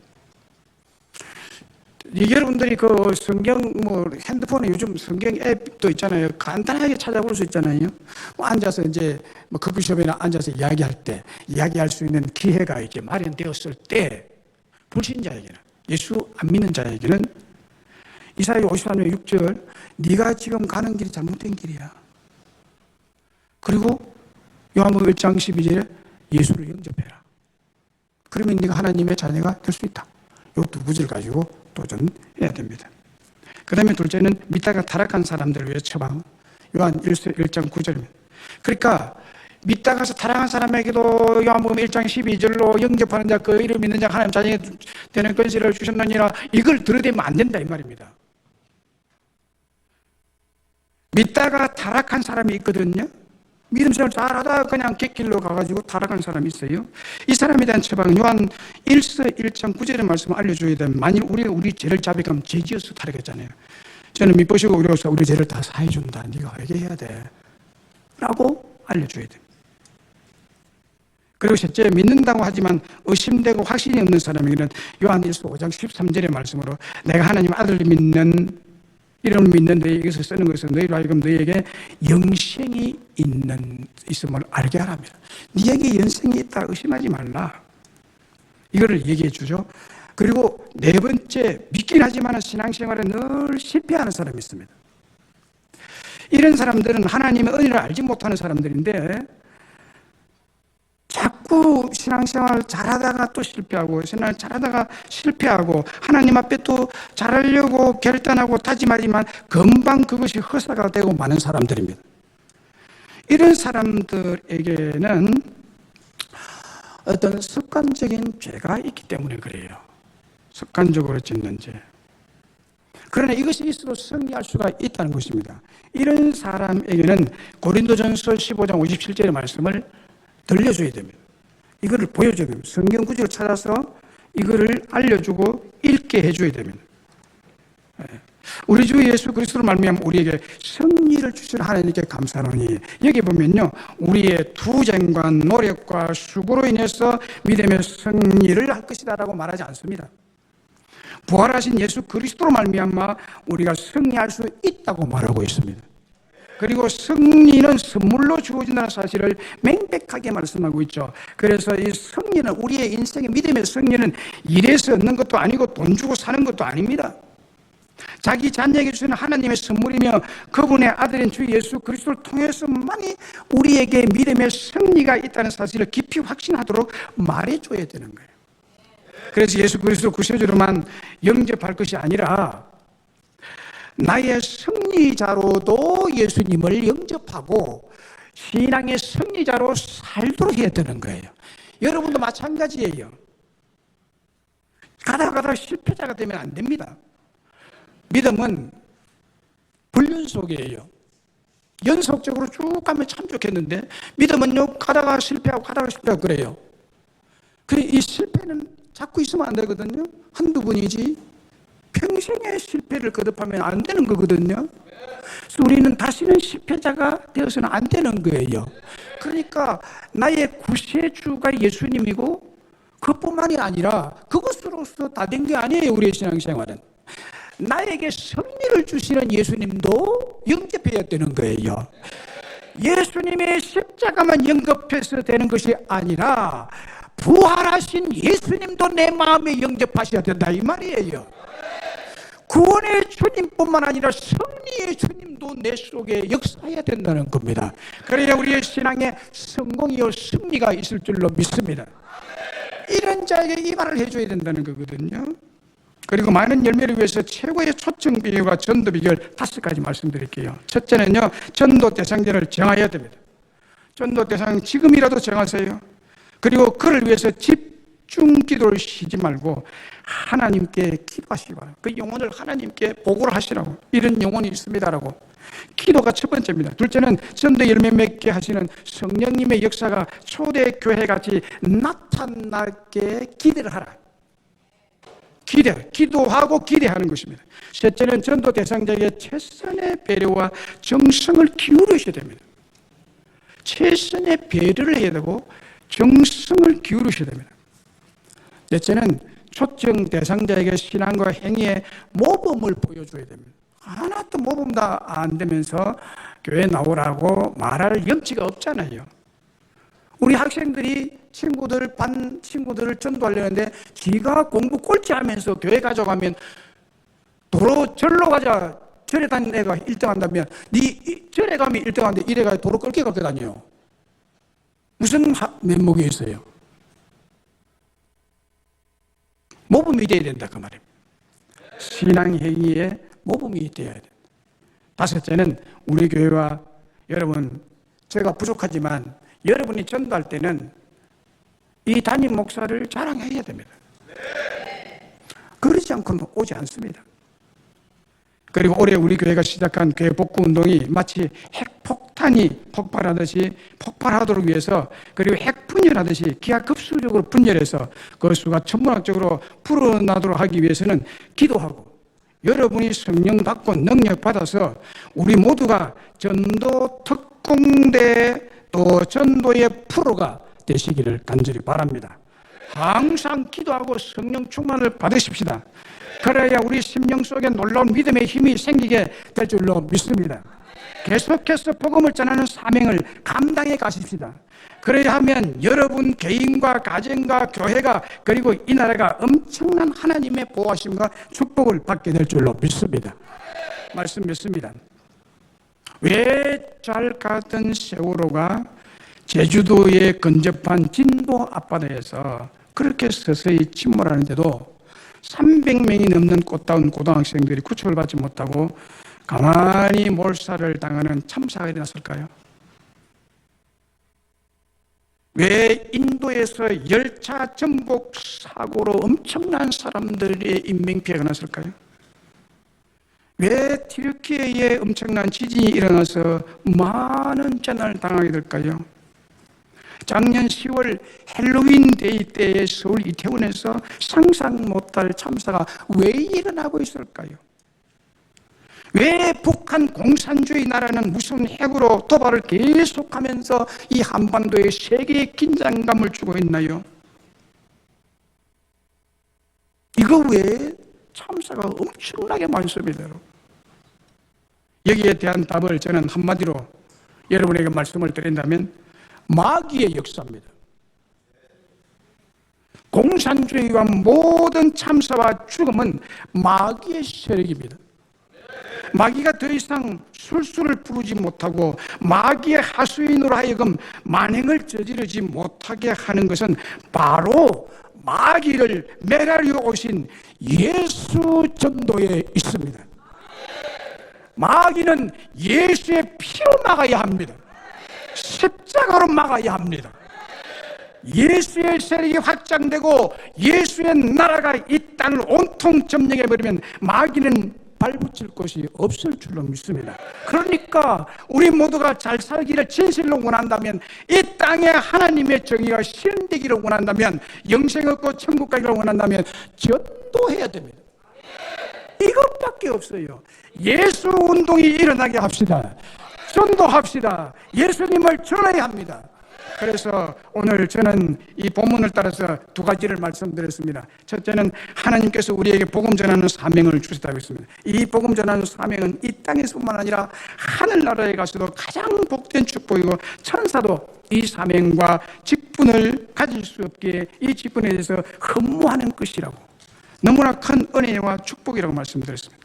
여러분들이 그 성경 핸드폰에 요즘 성경 앱도 있잖아요. 간단하게 찾아볼 수 있잖아요. 앉아서 이제 커피숍이나 앉아서 이야기할 수 있는 기회가 이제 마련되었을 때, 불신자에게는, 예수 안 믿는 자에게는 이사야 53장 6절, 네가 지금 가는 길이 잘못된 길이야. 그리고 요한복음 1장 12절에 예수를 영접해라. 그러면 네가 하나님의 자녀가 될 수 있다. 이 2구절 가지고 도전해야 됩니다. 그 다음에 둘째는 믿다가 타락한 사람들을 위해 처방, 요한 1장 9절입니다. 그러니까 믿다가서 타락한 사람에게도 요한복음 1장 12절로 영접하는 자, 그 이름 믿는 자 하나님 자녀가 되는 권세를 주셨느니라, 이걸 들어대면 안 된다 이 말입니다. 믿다가 타락한 사람이 있거든요. 믿음 생활 잘하다가 그냥 객길로 가가지고 타락한 사람이 있어요. 이 사람에 대한 처방, 요한 1서 1장 9절의 말씀을 알려줘야 됩니다. 만일 우리 죄를 자백하면 죄지어서 타락했잖아요. 저는 믿으시고 우리 죄를 다 사해준다. 네가 회개해야 돼. 라고 알려줘야 됩니다. 그리고 셋째, 믿는다고 하지만 의심되고 확신이 없는 사람에게는 요한 1서 5장 13절의 말씀으로 내가 하나님 아들을 믿는, 이름을 믿는 너희에게서 쓰는 것은 너희로 하여금 너희에게 영생이 있음을 알게 하랍니다. 너희에게 영생이 있다 의심하지 말라. 이거를 얘기해 주죠. 그리고 4번째, 믿긴 하지만 신앙생활에 늘 실패하는 사람이 있습니다. 이런 사람들은 하나님의 은혜를 알지 못하는 사람들인데, 자꾸 신앙생활 잘하다가 또 실패하고, 신앙 잘하다가 실패하고, 하나님 앞에 또 잘하려고 결단하고 다짐하지만 금방 그것이 허사가 되고 마는 사람들입니다. 이런 사람들에게는 어떤 습관적인 죄가 있기 때문에 그래요. 습관적으로 짓는 죄. 그러나 이것이 있어도 승리할 수가 있다는 것입니다. 이런 사람에게는 고린도전서 15장 57절의 말씀을 들려줘야 됩니다. 이거를 보여줘야 됩니다. 성경 구절을 찾아서 이거를 알려주고 읽게 해줘야 됩니다. 우리 주 예수 그리스도로 말미암아 우리에게 승리를 주시는 하나님께 감사하노니, 여기 보면요, 우리의 투쟁과 노력과 수고로 인해서 믿음의 승리를 할 것이다 라고 말하지 않습니다. 부활하신 예수 그리스도로 말미암아 우리가 승리할 수 있다고 말하고 있습니다. 그리고 승리는 선물로 주어진다는 사실을 명백하게 말씀하고 있죠. 그래서 이 승리는, 우리의 인생의 믿음의 승리는 일해서 얻는 것도 아니고 돈 주고 사는 것도 아닙니다. 자기 자녀에게 주시는 하나님의 선물이며 그분의 아들인 주 예수 그리스도를 통해서만이 우리에게 믿음의 승리가 있다는 사실을 깊이 확신하도록 말해줘야 되는 거예요. 그래서 예수 그리스도 구세주로만 영접할 것이 아니라 나의 승리자로도 예수님을 영접하고 신앙의 승리자로 살도록 해야 되는 거예요. 여러분도 마찬가지예요. 가다가 실패자가 되면 안 됩니다. 믿음은 훈련속이에요. 연속적으로 쭉 가면 참 좋겠는데 믿음은요, 가다가 실패하고 그래요. 그래, 이 실패는 자꾸 있으면 안 되거든요. 한두 번이지 평생의 실패를 거듭하면 안 되는 거거든요. 그래서 우리는 다시는 실패자가 되어서는 안 되는 거예요. 그러니까 나의 구세주가 예수님이고 그뿐만이 아니라 그것으로서 다 된 게 아니에요. 우리의 신앙생활은 나에게 승리를 주시는 예수님도 영접해야 되는 거예요. 예수님의 십자가만 영접해서 되는 것이 아니라 부활하신 예수님도 내 마음에 영접하셔야 된다 이 말이에요. 구원의 주님뿐만 아니라 승리의 주님도 내 속에 역사해야 된다는 겁니다. 그래야 우리의 신앙에 성공이요 승리가 있을 줄로 믿습니다. 이런 자에게 이 말을 해줘야 된다는 거거든요. 그리고 많은 열매를 위해서 최고의 초청 비결과 전도 비결 5가지 말씀드릴게요. 첫째는요, 전도 대상자를 정해야 됩니다. 전도 대상 지금이라도 정하세요. 그리고 그를 위해서 집중 기도를 쉬지 말고 하나님께 기도하시기 바랍니다. 그 영혼을 하나님께 보고를 하시라고, 이런 영혼이 있습니다라고. 기도가 첫 번째입니다. 둘째는 전도 열매 맺게 하시는 성령님의 역사가 초대교회같이 나타나게 기대를 하라. 기도하고 기대하는 것입니다. 셋째는 전도 대상자에게 최선의 배려와 정성을 기울이셔야 됩니다. 최선의 배려를 해야 되고 정성을 기울이셔야 됩니다. 넷째는 초청 대상자에게 신앙과 행위의 모범을 보여줘야 됩니다. 하나도 모범 다 안 되면서 교회 나오라고 말할 염치가 없잖아요. 우리 학생들이 반 친구들을 전도하려는데 지가 공부 꼴찌 하면서 교회 가져가면 도로 절로 가자, 절에 다니는 애가 1등 한다면 네 절에 가면 1등 하는데 이래 가 도로 끌게 갖고 다녀. 무슨 면목이 있어요? 모범이 되어야 된다 그 말입니다. 신앙 행위에 모범이 되어야 된다. 다섯째는 우리 교회와 여러분, 제가 부족하지만 여러분이 전도할 때는 이 담임 목사를 자랑해야 됩니다. 그러지 않고는 오지 않습니다. 그리고 올해 우리 교회가 시작한 교회 복구 운동이 마치 핵폭탄이 폭발하듯이 폭발하도록 위해서, 그리고 핵 분열하듯이 기하급수적으로 분열해서 그 수가 천문학적으로 풀어나도록 하기 위해서는 기도하고, 여러분이 성령 받고 능력 받아서 우리 모두가 전도 특공대 또 전도의 프로가 되시기를 간절히 바랍니다. 항상 기도하고 성령 충만을 받으십시다. 그래야 우리 심령 속에 놀라운 믿음의 힘이 생기게 될 줄로 믿습니다. 계속해서 복음을 전하는 사명을 감당해 가십시다. 그래야 하면 여러분 개인과 가정과 교회가 그리고 이 나라가 엄청난 하나님의 보호하심과 축복을 받게 될 줄로 믿습니다. 말씀 믿습니다. 왜 잘 가던 세월호가 제주도의 근접한 진도 앞바다에서 그렇게 서서히 침몰하는데도 300명이 넘는 꽃다운 고등학생들이 구출을 받지 못하고 가만히 몰살을 당하는 참사가 일어났을까요? 왜 인도에서 열차 전복 사고로 엄청난 사람들의 인명피해가 났을까요? 왜 튀르키예에 엄청난 지진이 일어나서 많은 재난을 당하게 될까요? 작년 10월 헬로윈 데이 때의 서울 이태원에서 상상 못할 참사가 왜 일어나고 있을까요? 왜 북한 공산주의 나라는 무슨 핵으로 도발을 계속하면서 이 한반도에 세계의 긴장감을 주고 있나요? 이거 왜 참사가 엄청나게 많습니다. 여기에 대한 답을 저는 한마디로 여러분에게 말씀을 드린다면 마귀의 역사입니다. 공산주의와 모든 참사와 죽음은 마귀의 세력입니다. 마귀가 더 이상 술수를 부르지 못하고 마귀의 하수인으로 하여금 만행을 저지르지 못하게 하는 것은 바로 마귀를 멸하려 오신 예수 전도에 있습니다. 마귀는 예수의 피로 막아야 합니다. 십자가로 막아야 합니다. 예수의 세력이 확장되고 예수의 나라가 이 땅을 온통 점령해버리면 마귀는 발붙일 곳이 없을 줄로 믿습니다. 그러니까 우리 모두가 잘 살기를 진실로 원한다면, 이 땅에 하나님의 정의가 실현되기를 원한다면, 영생 얻고 천국 가기를 원한다면 전도해야 됩니다. 이것밖에 없어요. 예수 운동이 일어나게 합시다. 전도합시다. 예수님을 전해야 합니다. 그래서 오늘 저는 이 본문을 따라서 두 가지를 말씀드렸습니다. 첫째는 하나님께서 우리에게 복음 전하는 사명을 주셨다고 했습니다. 이 복음 전하는 사명은 이 땅에서뿐만 아니라 하늘나라에 가서도 가장 복된 축복이고, 천사도 이 사명과 직분을 가질 수 없기에 이 직분에 대해서 흠모하는 것이라고, 너무나 큰 은혜와 축복이라고 말씀드렸습니다.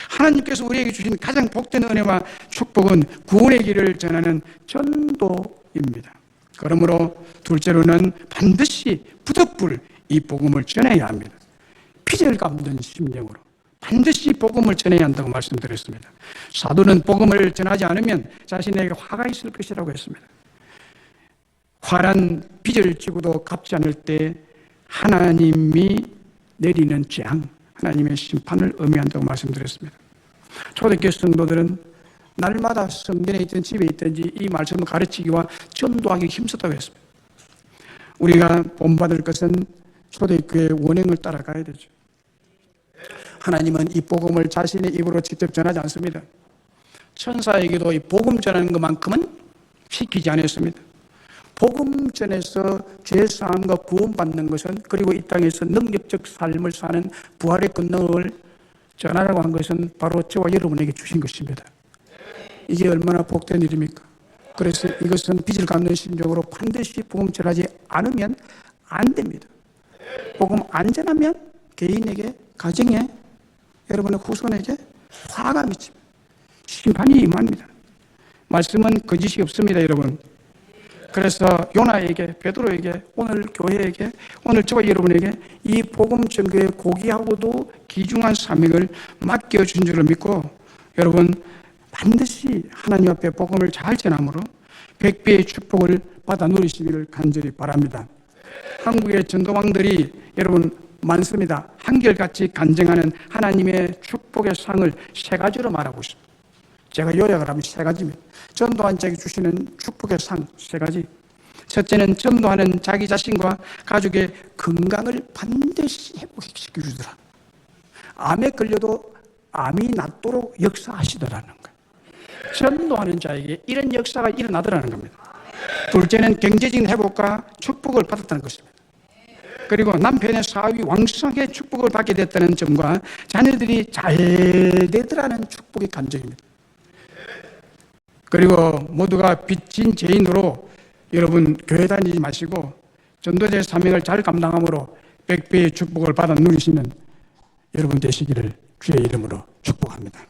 하나님께서 우리에게 주신 가장 복된 은혜와 축복은 구원의 길을 전하는 전도입니다. 그러므로 둘째로는 반드시 부득불 이 복음을 전해야 합니다. 피절 감는 심령으로 반드시 복음을 전해야 한다고 말씀드렸습니다. 사도는 복음을 전하지 않으면 자신에게 화가 있을 것이라고 했습니다. 화란 빚을 지고도 갚지 않을 때 하나님이 내리는 재앙, 하나님의 심판을 의미한다고 말씀드렸습니다. 초대교회 성도들은 날마다 성전에 있든 집에 있든지 이 말씀을 가르치기와 전도하기 힘썼다고 했습니다. 우리가 본받을 것은 초대교회의 원행을 따라가야 되죠. 하나님은 이 복음을 자신의 입으로 직접 전하지 않습니다. 천사에게도 이 복음 전하는 것만큼은 시키지 않았습니다. 복음 전에서 죄사함과 구원받는 것은, 그리고 이 땅에서 능력적 삶을 사는 부활의 권능을 전하라고 한 것은 바로 저와 여러분에게 주신 것입니다. 이게 얼마나 복된 일입니까? 그래서 이것은 빚을 갚는 심정으로 반드시 복음 전하지 않으면 안 됩니다. 복음 안 전하면 개인에게, 가정에, 여러분의 후손에게 화가 미칩니다. 심판이 임합니다. 말씀은 거짓이 없습니다, 여러분. 그래서 요나에게, 베드로에게, 오늘 교회에게, 오늘 저와 여러분에게 이 복음 전교의 고귀하고도 귀중한 사명을 맡겨준 줄을 믿고, 여러분 반드시 하나님 앞에 복음을 잘 전함으로 백배의 축복을 받아 누리시기를 간절히 바랍니다. 한국의 전도왕들이 여러분 많습니다. 한결같이 간증하는 하나님의 축복의 상을 세 가지로 말하고 있습니다. 제가 요약을 하면 세 가지입니다. 전도한 자에게 주시는 축복의 상 세 가지. 첫째는 전도하는 자기 자신과 가족의 건강을 반드시 회복시켜 주더라. 암에 걸려도 암이 낫도록 역사하시더라는 거예요. 전도하는 자에게 이런 역사가 일어나더라는 겁니다. 둘째는 경제적인 회복과 축복을 받았다는 것입니다. 그리고 남편의 사업이 왕성하게 축복을 받게 됐다는 점과 자녀들이 잘 되더라는 축복의 감정입니다. 그리고 모두가 빚진 죄인으로 여러분 교회 다니지 마시고 전도자의 사명을 잘 감당함으로 백배의 축복을 받아 누리시는 여러분 되시기를 주의 이름으로 축복합니다.